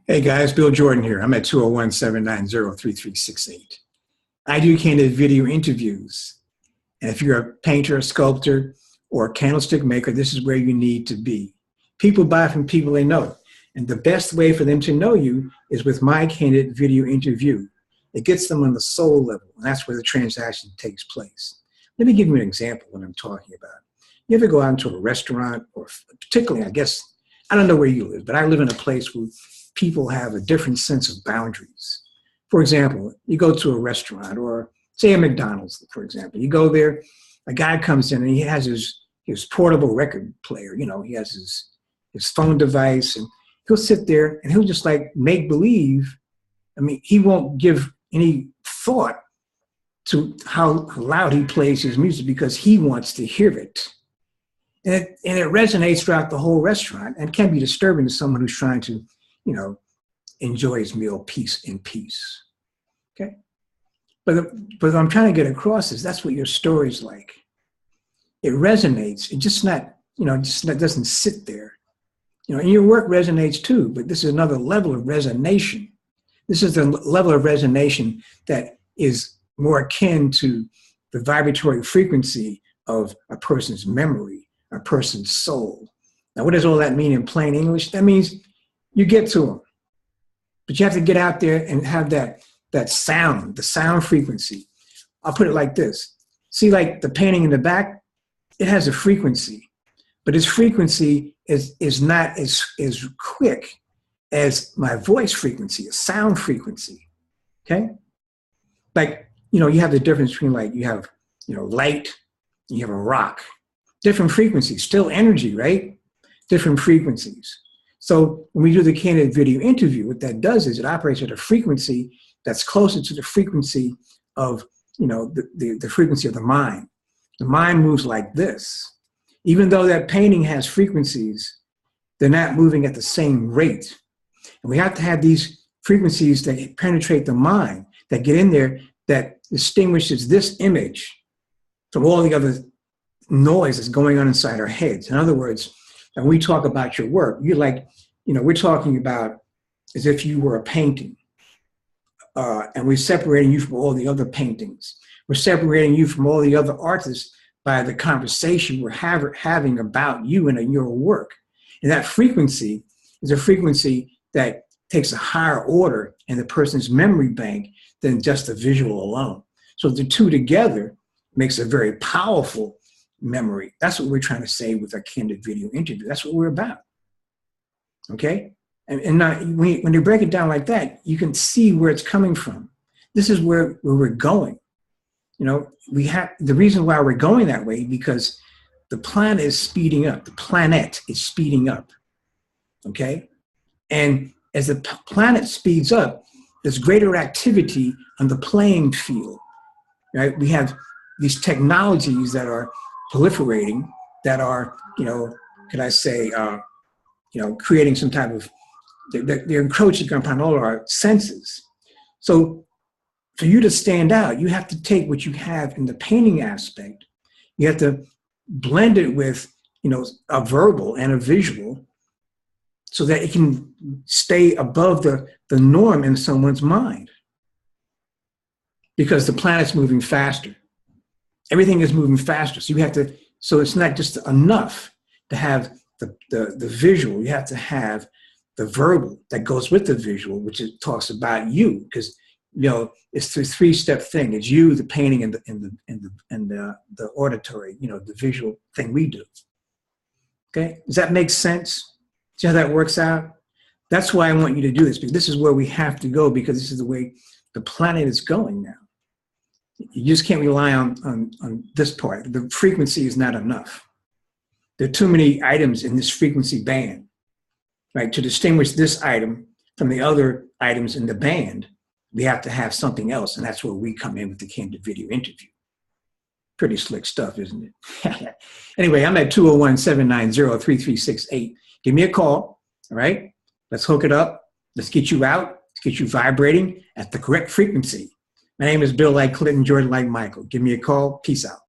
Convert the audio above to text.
Hey guys, Bill Jordan here. I'm at 201-790-3368. I do candid video interviews. And if you're a painter, a sculptor, or a candlestick maker, this is where you need to be. People buy from people they know. And the best way for them to know you is with my candid video interview. It gets them on the soul level, and that's where the transaction takes place. Let me give you an example of what I'm talking about. You ever go out into a restaurant, or particularly, I guess, I don't know where you live, but I live in a place where people have a different sense of boundaries. For example, you go to a restaurant or say a McDonald's, for example. You go there, a guy comes in and he has his portable record player. You know, he has his phone device, and he'll sit there and he'll just like make believe. I mean, he won't give any thought to how loud he plays his music because he wants to hear it. And it resonates throughout the whole restaurant and can be disturbing to someone who's trying to, you know, enjoy his meal in peace. Okay? But what I'm trying to get across is that's what your story's like. It resonates. It just not, you know, that doesn't sit there. You know, and your work resonates too, but this is another level of resonation. This is the level of resonation that is more akin to the vibratory frequency of a person's memory, a person's soul. Now, what does all that mean in plain English? That means you get to them, but you have to get out there and have that sound, the sound frequency. I'll put it like this. See, like the painting in the back, it has a frequency, but its frequency is not as quick as my voice frequency, a sound frequency, okay? Like, you know, you have the difference between like, you have, you know, light, you have a rock, different frequencies, still energy, right? Different frequencies. So when we do the candid video interview, what that does is it operates at a frequency that's closer to the frequency of, you know, the frequency of the mind. The mind moves like this. Even though that painting has frequencies, they're not moving at the same rate. And we have to have these frequencies that penetrate the mind, that get in there, that distinguishes this image from all the other noise that's going on inside our heads. In other words, when we talk about your work, you're like, you know, we're talking about as if you were a painting. And we're separating you from all the other paintings. We're separating you from all the other artists by the conversation we're having about you and your work. And that frequency is a frequency that takes a higher order in the person's memory bank than just the visual alone. So the two together makes a very powerful memory. That's what we're trying to say with our candid video interview. That's what we're about. Okay? And now, when you break it down like that, you can see where it's coming from. This is where we're going. You know, the reason why we're going that way because the planet is speeding up. The planet is speeding up. Okay? And as the planet speeds up, there's greater activity on the playing field. Right? We have these technologies that are proliferating, that are, you know, could I say, you know, creating some type of, they're encroaching upon all our senses. So for you to stand out, you have to take what you have in the painting aspect, you have to blend it with, you know, a verbal and a visual so that it can stay above the norm in someone's mind. Because the planet's moving faster. Everything is moving faster. So you have to, so it's not just enough to have the visual, you have to have the verbal that goes with the visual, which it talks about you, because, you know, it's the three-step thing. It's you, the painting, and the auditory, you know, the visual thing we do. Okay, does that make sense? See how that works out? That's why I want you to do this, because this is where we have to go, because this is the way the planet is going now. You just can't rely on this part. The frequency is not enough. There are too many items in this frequency band, right? To distinguish this item from the other items in the band, we have to have something else, and that's where we come in with the candid video interview. Pretty slick stuff, isn't it? Anyway, I'm at 201-790-3368. Give me a call, all right? Let's hook it up. Let's get you out. Let's get you vibrating at the correct frequency. My name is Bill like Clinton, Jordan like Michael. Give me a call. Peace out.